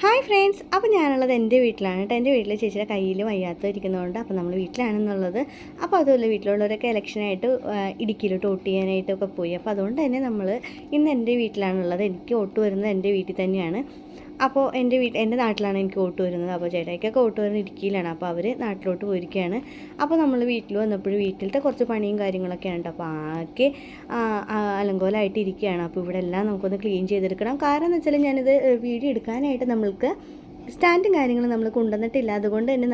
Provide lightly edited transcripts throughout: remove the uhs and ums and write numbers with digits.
Hi friends, അപ്പോൾ ഞാനുള്ളത് എൻ്റെ വീട്ടിലാണ് കേട്ടോ. എൻ്റെ വീട്ടിൽ ചേച്ചിയുടെ കയ്യിൽ വയ്യാത്ത ഇരിക്കുന്നതുകൊണ്ട് അപ്പോൾ നമ്മൾ വീട്ടിലാണെന്നുള്ളത്. അപ്പോൾ അതുപോലെ വീട്ടിലുള്ളവരൊക്കെ ഇലക്ഷനായിട്ട് ഇടുക്കിയിലോട്ട് വോട്ട് ചെയ്യാനായിട്ടൊക്കെ പോയി. അപ്പോൾ അതുകൊണ്ട് തന്നെ നമ്മൾ ഇന്ന് എൻ്റെ വീട്ടിലാണുള്ളത്. എനിക്ക് വോട്ട് വരുന്നത് എൻ്റെ വീട്ടിൽ തന്നെയാണ്. അപ്പോൾ എൻ്റെ നാട്ടിലാണ് എനിക്ക് വോട്ട് വരുന്നത്. അപ്പോൾ ചേട്ടായിക്കൊക്കെ വോട്ട് വരുന്നത് ഇടുക്കിയിലാണ്. അപ്പോൾ അവർ നാട്ടിലോട്ട് പോയിരിക്കുകയാണ്. അപ്പോൾ നമ്മൾ വീട്ടിൽ വന്നപ്പോൾ വീട്ടിലത്തെ കുറച്ച് പണിയും കാര്യങ്ങളൊക്കെയാണ് കേട്ടോ. അപ്പോൾ ആകെ അലങ്കോലമായിട്ട് ഇരിക്കുകയാണ്. അപ്പോൾ ഇവിടെ എല്ലാം നമുക്കൊന്ന് ക്ലീൻ ചെയ്തെടുക്കണം. കാരണം എന്ന് വെച്ചാൽ ഞാനിത് വീഡിയോ എടുക്കാനായിട്ട് നമ്മൾക്ക് സ്റ്റാൻഡും കാര്യങ്ങളും നമ്മൾ കൊണ്ടുവന്നിട്ടില്ല. അതുകൊണ്ട് തന്നെ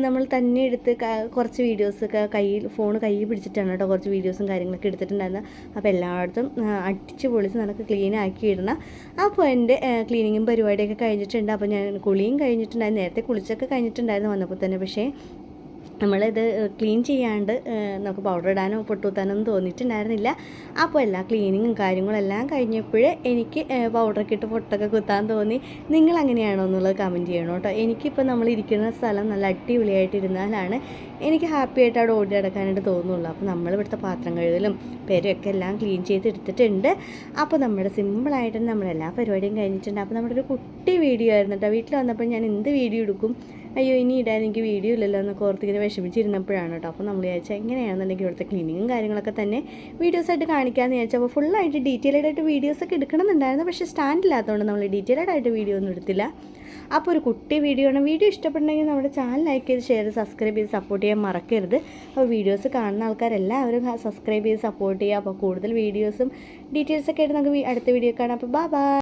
നമ്മൾ തന്നെ എടുത്ത് കുറച്ച് വീഡിയോസൊക്കെ ഫോൺ കയ്യിൽ പിടിച്ചിട്ടാണ് കേട്ടോ കുറച്ച് വീഡിയോസും കാര്യങ്ങളൊക്കെ എടുത്തിട്ടുണ്ടായിരുന്നത്. അപ്പോൾ എല്ലായിടത്തും അടിച്ച് പൊളിച്ച് നമുക്ക് ക്ലീൻ ആക്കി ഇടണം. അപ്പോൾ എൻ്റെ ക്ലീനിങ്ങും പരിപാടിയൊക്കെ കഴിഞ്ഞിട്ടുണ്ട്. അപ്പോൾ ഞാൻ കുളിയും കഴിഞ്ഞിട്ടുണ്ടായിരുന്നു. നേരത്തെ കുളിച്ചൊക്കെ കഴിഞ്ഞിട്ടുണ്ടായിരുന്നു വന്നപ്പോൾ തന്നെ. പക്ഷേ നമ്മളിത് ക്ലീൻ ചെയ്യാണ്ട് നമുക്ക് പൗഡർ ഇടാനോ പൊട്ടുകുത്താനൊന്നും തോന്നിയിട്ടുണ്ടായിരുന്നില്ല. അപ്പോൾ എല്ലാ ക്ലീനിങ്ങും കാര്യങ്ങളെല്ലാം കഴിഞ്ഞപ്പോഴേ എനിക്ക് പൗഡറൊക്കെ ഇട്ട് പൊട്ടൊക്കെ കുത്താൻ തോന്നി. നിങ്ങൾ അങ്ങനെയാണോ എന്നുള്ളത് കമൻറ്റ് ചെയ്യണം കേട്ടോ. എനിക്കിപ്പോൾ നമ്മളിരിക്കുന്ന സ്ഥലം നല്ല അടിപൊളിയായിട്ടിരുന്നാലാണ് എനിക്ക് ഹാപ്പി ആയിട്ട് അവിടെ ഓടി നടക്കാനായിട്ട് തോന്നുള്ളൂ. അപ്പോൾ നമ്മളിവിടുത്തെ പാത്രം കഴുകലും പെരയൊക്കെ എല്ലാം ക്ലീൻ ചെയ്തെടുത്തിട്ടുണ്ട്. അപ്പോൾ നമ്മുടെ സിമ്പിളായിട്ട് നമ്മളെല്ലാ പരിപാടിയും കഴിഞ്ഞിട്ടുണ്ട്. അപ്പോൾ നമ്മുടെ ഒരു കുട്ടി വീഡിയോ ആയിരുന്നു കേട്ടോ. വീട്ടിൽ വന്നപ്പോൾ ഞാൻ എന്ത് വീഡിയോ എടുക്കും, അയ്യോ ഇനി ഇടാൻ എനിക്ക് വീഡിയോ ഇല്ലല്ലോ എന്നൊക്കെ ഓർത്തിങ്ങനെ വിഷമിച്ചിരുന്നപ്പോഴാണ് കേട്ടോ. അപ്പോൾ നമ്മൾ വിചാരിച്ചാൽ എങ്ങനെയാണെന്നുണ്ടെങ്കിൽ ഇവിടുത്തെ ക്ലീനിങ്ങും കാര്യങ്ങളൊക്കെ തന്നെ വീഡിയോസായിട്ട് കാണിക്കാമെന്ന് വിചാരിച്ചു. അപ്പോൾ ഫുള്ളായിട്ട് ഡീറ്റെയിൽഡായിട്ട് വീഡിയോസൊക്കെ എടുക്കണമെന്നുണ്ടായിരുന്നു. പക്ഷേ സ്റ്റാൻഡില്ലാത്തതുകൊണ്ട് നമ്മൾ ഡീറ്റെയിൽഡായിട്ട് വീഡിയോ ഒന്നും എടുത്തില്ല. അപ്പോൾ ഒരു കുട്ടി വീഡിയോ ആണ്. വീഡിയോ ഇഷ്ടപ്പെട്ടുണ്ടെങ്കിൽ നമ്മുടെ ചാനൽ ലൈക്ക് ചെയ്ത് ഷെയർ ചെയ്ത് സബ്സ്ക്രൈബ് ചെയ്ത് സപ്പോർട്ട് ചെയ്യാൻ മറക്കരുത്. അപ്പോൾ വീഡിയോസ് കാണുന്ന ആൾക്കാരെല്ലാവരും സബ്സ്ക്രൈബ് ചെയ്ത് സപ്പോർട്ട് ചെയ്യുക. അപ്പോൾ കൂടുതൽ വീഡിയോസും ഡീറ്റെയിൽസൊക്കെ ആയിട്ട് നമുക്ക് അടുത്ത വീഡിയോ കാണാം. അപ്പോൾ ബൈ.